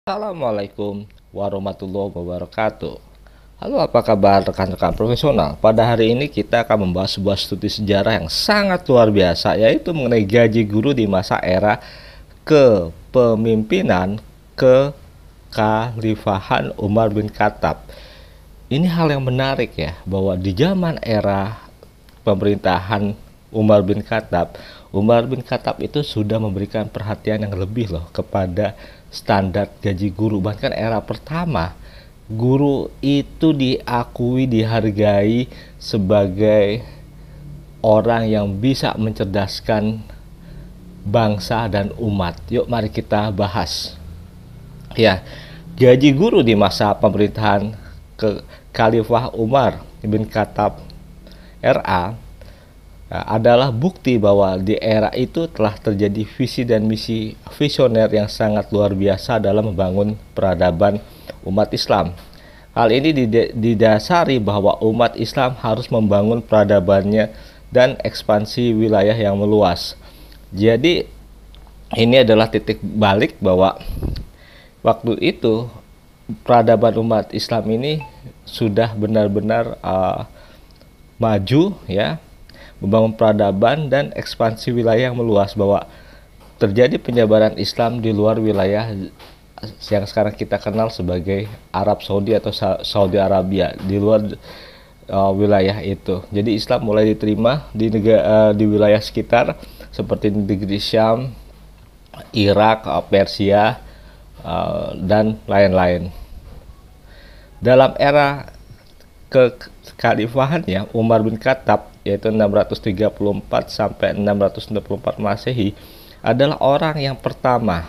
Assalamualaikum warahmatullahi wabarakatuh. Halo, apa kabar rekan-rekan profesional? Pada hari ini kita akan membahas sebuah studi sejarah yang sangat luar biasa, yaitu mengenai gaji guru di masa era kepemimpinan kekhalifahan Umar bin Khattab. Ini hal yang menarik ya, bahwa di zaman era pemerintahan Umar bin Khattab itu sudah memberikan perhatian yang lebih loh kepada standar gaji guru. Bahkan era pertama, guru itu diakui, dihargai sebagai orang yang bisa mencerdaskan bangsa dan umat. Yuk mari kita bahas. Ya, gaji guru di masa pemerintahan Khalifah Umar bin Khattab RA adalah bukti bahwa di era itu telah terjadi visi dan misi visioner yang sangat luar biasa dalam membangun peradaban umat Islam. Hal ini didasari bahwa umat Islam harus membangun peradabannya dan ekspansi wilayah yang meluas. Jadi ini adalah titik balik bahwa waktu itu peradaban umat Islam ini sudah benar-benar maju ya, membangun peradaban dan ekspansi wilayah yang meluas, bahwa terjadi penyebaran Islam di luar wilayah yang sekarang kita kenal sebagai Arab Saudi atau Saudi Arabia, di luar wilayah itu. Jadi Islam mulai diterima di wilayah sekitar seperti negeri Syam, Irak, Persia, dan lain-lain. Dalam era kekhalifahannya Umar bin Khattab, yaitu 634 sampai 664 Masehi, adalah orang yang pertama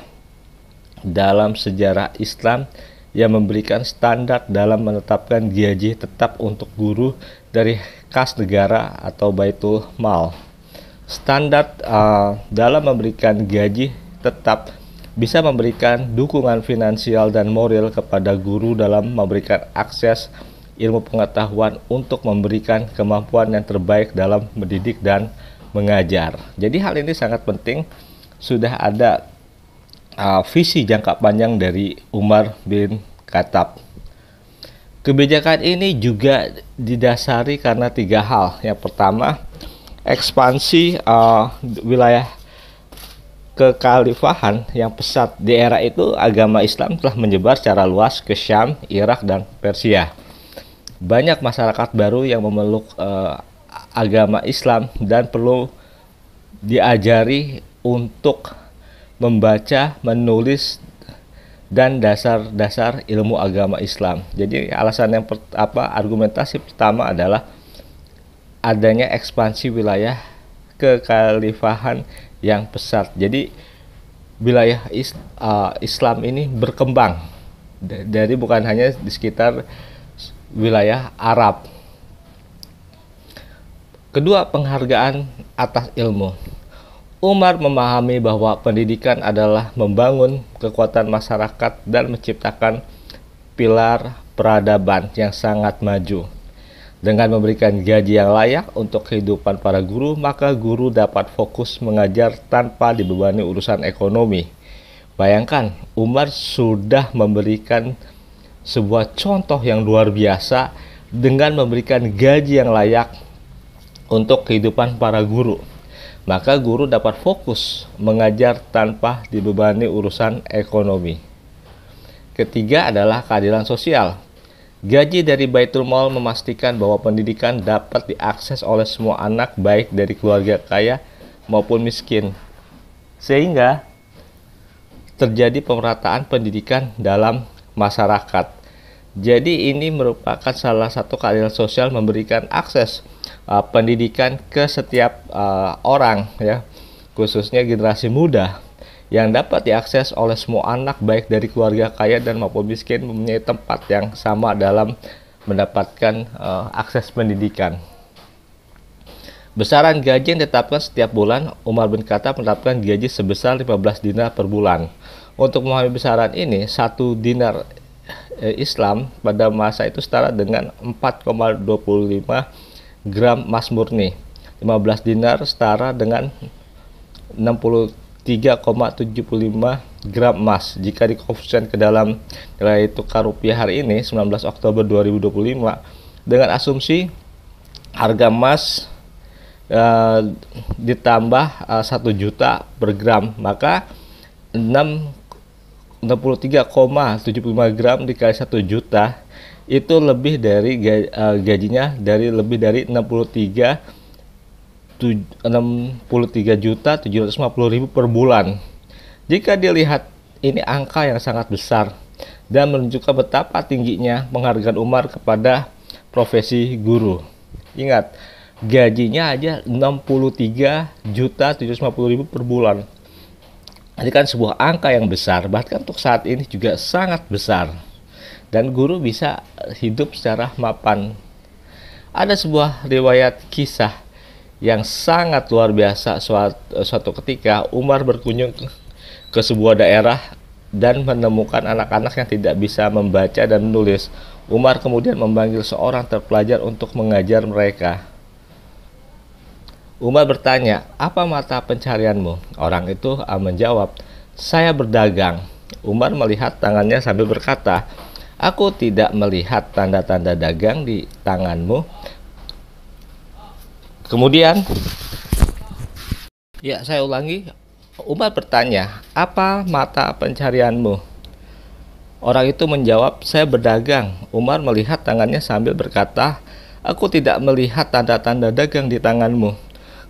dalam sejarah Islam yang memberikan standar dalam menetapkan gaji tetap untuk guru dari kas negara atau Baitul Mal. Standar dalam memberikan gaji tetap bisa memberikan dukungan finansial dan moral kepada guru dalam memberikan akses ilmu pengetahuan untuk memberikan kemampuan yang terbaik dalam mendidik dan mengajar. Jadi hal ini sangat penting. Sudah ada visi jangka panjang dari Umar bin Khattab. Kebijakan ini juga didasari karena tiga hal. Yang pertama, ekspansi wilayah kekhalifahan yang pesat. Di era itu agama Islam telah menyebar secara luas ke Syam, Irak, dan Persia. Banyak masyarakat baru yang memeluk agama Islam dan perlu diajari untuk membaca, menulis, dan dasar-dasar ilmu agama Islam. Jadi alasan yang argumentasi pertama adalah adanya ekspansi wilayah kekhalifahan yang pesat. Jadi wilayah Islam ini berkembang dari bukan hanya di sekitar wilayah Arab. Kedua, penghargaan atas ilmu. Umar memahami bahwa pendidikan adalah membangun kekuatan masyarakat dan menciptakan pilar peradaban yang sangat maju. Dengan memberikan gaji yang layak untuk kehidupan para guru, maka guru dapat fokus mengajar tanpa dibebani urusan ekonomi. Bayangkan, Umar sudah memberikan sebuah contoh yang luar biasa dengan memberikan gaji yang layak untuk kehidupan para guru. Maka guru dapat fokus mengajar tanpa dibebani urusan ekonomi. Ketiga adalah keadilan sosial. Gaji dari Baitul Mal memastikan bahwa pendidikan dapat diakses oleh semua anak, baik dari keluarga kaya maupun miskin, sehingga terjadi pemerataan pendidikan dalam masyarakat. Jadi ini merupakan salah satu keadilan sosial, memberikan akses pendidikan ke setiap orang ya, khususnya generasi muda, yang dapat diakses oleh semua anak baik dari keluarga kaya dan maupun miskin, mempunyai tempat yang sama dalam mendapatkan akses pendidikan. Besaran gaji yang ditetapkan setiap bulan, Umar bin Khattab menetapkan gaji sebesar 15 dinar per bulan. Untuk memahami besaran ini, 1 dinar Islam pada masa itu setara dengan 4,25 gram emas murni. 15 dinar setara dengan 63,75 gram emas. Jika dikonversikan ke dalam nilai tukar rupiah hari ini 19 Oktober 2025 dengan asumsi harga emas ditambah 1 juta per gram, maka 63,75 gram dikali 1 juta itu lebih dari gajinya dari lebih dari 63.750.000 per bulan. Jika dilihat ini angka yang sangat besar dan menunjukkan betapa tingginya penghargaan Umar kepada profesi guru. Ingat, gajinya aja 63.750.000 per bulan. Ini kan sebuah angka yang besar, bahkan untuk saat ini juga sangat besar. Dan guru bisa hidup secara mapan. Ada sebuah riwayat kisah yang sangat luar biasa. Suatu ketika Umar berkunjung ke sebuah daerah dan menemukan anak-anak yang tidak bisa membaca dan menulis. Umar kemudian memanggil seorang terpelajar untuk mengajar mereka. Umar bertanya, "Apa mata pencarianmu?" Orang itu menjawab, "Saya berdagang." Umar melihat tangannya sambil berkata, "Aku tidak melihat tanda-tanda dagang di tanganmu." Kemudian, saya ulangi, Umar bertanya, "Apa mata pencarianmu?" Orang itu menjawab, "Saya berdagang." Umar melihat tangannya sambil berkata, "Aku tidak melihat tanda-tanda dagang di tanganmu."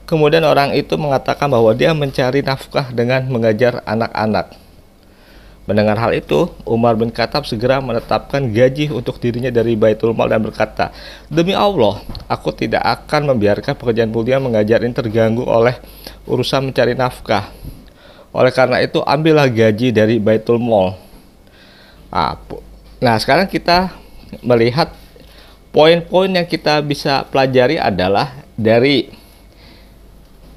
Kemudian orang itu mengatakan bahwa dia mencari nafkah dengan mengajar anak-anak. Mendengar hal itu, Umar bin Khattab segera menetapkan gaji untuk dirinya dari Baitul Mal dan berkata, "Demi Allah, aku tidak akan membiarkan pekerjaan mulia mengajar ini terganggu oleh urusan mencari nafkah. Oleh karena itu, ambillah gaji dari Baitul Mal." Nah, sekarang kita melihat poin-poin yang kita bisa pelajari adalah dari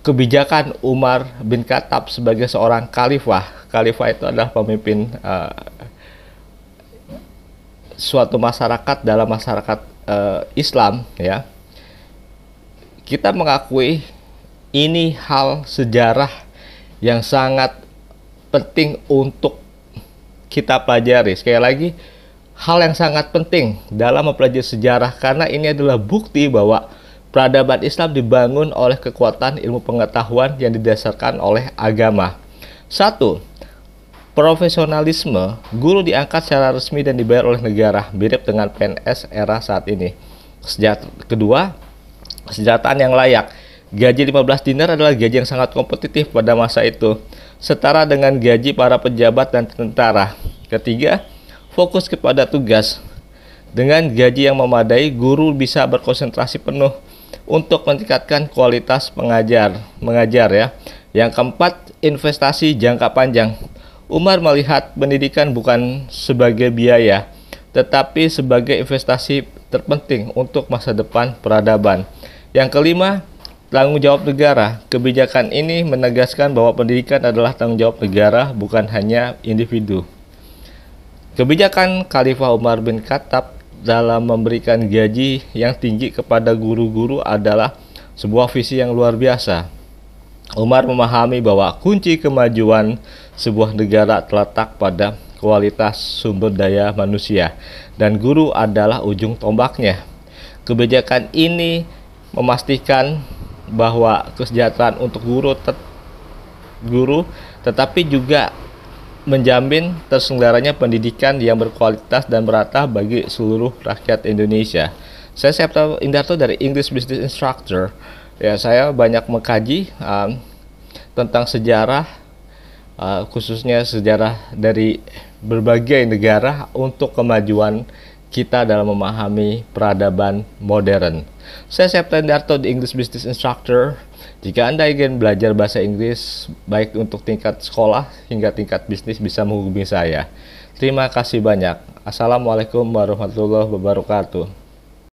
kebijakan Umar bin Khattab sebagai seorang khalifah. Khalifah itu adalah pemimpin suatu masyarakat dalam masyarakat Islam, ya. Kita mengakui ini hal sejarah yang sangat penting untuk kita pelajari. Sekali lagi, hal yang sangat penting dalam mempelajari sejarah karena ini adalah bukti bahwa peradaban Islam dibangun oleh kekuatan ilmu pengetahuan yang didasarkan oleh agama. 1. Profesionalisme. Guru diangkat secara resmi dan dibayar oleh negara, mirip dengan PNS era saat ini. Kedua, kesejahteraan yang layak. Gaji 15 dinar adalah gaji yang sangat kompetitif pada masa itu, setara dengan gaji para pejabat dan tentara. Ketiga, fokus kepada tugas. Dengan gaji yang memadai, guru bisa berkonsentrasi penuh untuk meningkatkan kualitas mengajar ya. Yang keempat, investasi jangka panjang. Umar melihat pendidikan bukan sebagai biaya, tetapi sebagai investasi terpenting untuk masa depan peradaban. Yang kelima, tanggung jawab negara. Kebijakan ini menegaskan bahwa pendidikan adalah tanggung jawab negara, bukan hanya individu. Kebijakan Khalifah Umar bin Khattab dalam memberikan gaji yang tinggi kepada guru-guru adalah sebuah visi yang luar biasa. Umar memahami bahwa kunci kemajuan sebuah negara terletak pada kualitas sumber daya manusia, dan guru adalah ujung tombaknya. Kebijakan ini memastikan bahwa kesejahteraan untuk guru tetapi juga menjamin terselenggaranya pendidikan yang berkualitas dan merata bagi seluruh rakyat Indonesia. Saya Septa Indarto dari English Business Instructor. Ya, saya banyak mengkaji tentang sejarah, khususnya sejarah dari berbagai negara untuk kemajuan kita dalam memahami peradaban modern. Saya Septa Indarto di English Business Instructor. Jika Anda ingin belajar bahasa Inggris, baik untuk tingkat sekolah hingga tingkat bisnis, bisa menghubungi saya. Terima kasih banyak. Assalamualaikum warahmatullahi wabarakatuh.